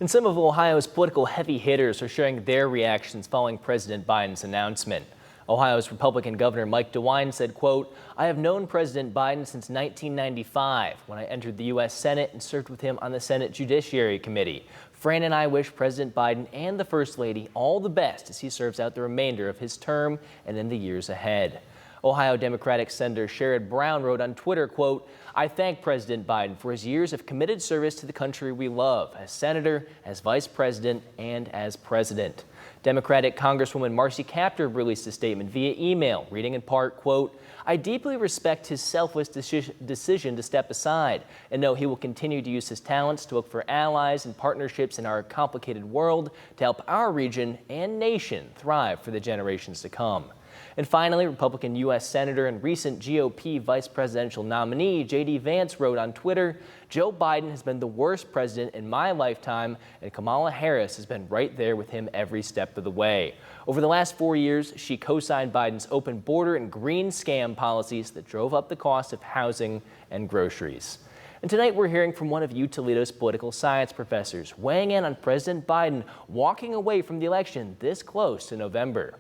And some of Ohio's political heavy hitters are sharing their reactions following President Biden's announcement. Ohio's Republican Governor Mike DeWine said, quote, "I have known President Biden since 1995 when I entered the U.S. Senate and served with him on the Senate Judiciary Committee. Fran and I wish President Biden and the First Lady all the best as he serves out the remainder of his term and in the years ahead." Ohio Democratic Senator Sherrod Brown wrote on Twitter, quote, "I thank President Biden for his years of committed service to the country we love, as senator, as vice president, and as president." Democratic Congresswoman Marcy Kaptur released a statement via email, reading in part, quote, "I deeply respect his selfless decision to step aside and know he will continue to use his talents to look for allies and partnerships in our complicated world to help our region and nation thrive for the generations to come." And finally, Republican U.S. Senator and recent GOP vice presidential nominee J.D. Vance wrote on Twitter, "Joe Biden has been the worst president in my lifetime, and Kamala Harris has been right there with him every step of the way. Over the last 4 years, she co-signed Biden's open border and green scam policies that drove up the cost of housing and groceries." And tonight we're hearing from one of Toledo's political science professors, weighing in on President Biden walking away from the election this close to November.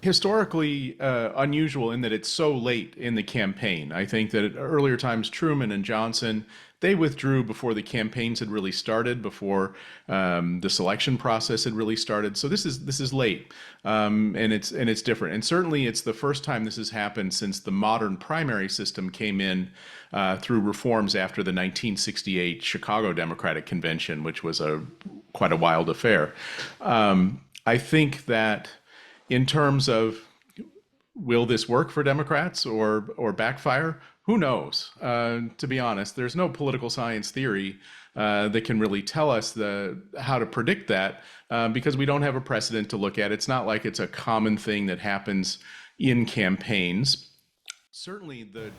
Historically unusual in that it's so late in the campaign. I think that at earlier times, Truman and Johnson, they withdrew before the campaigns had really started, before the selection process had really started. So this is late, and it's different. And certainly, it's the first time this has happened since the modern primary system came in through reforms after the 1968 Chicago Democratic Convention, which was quite a wild affair. I think that, in terms of will this work for Democrats or backfire, who knows? To be honest, there's no political science theory that can really tell us how to predict that because we don't have a precedent to look at. It's not like it's a common thing that happens in campaigns. Certainly the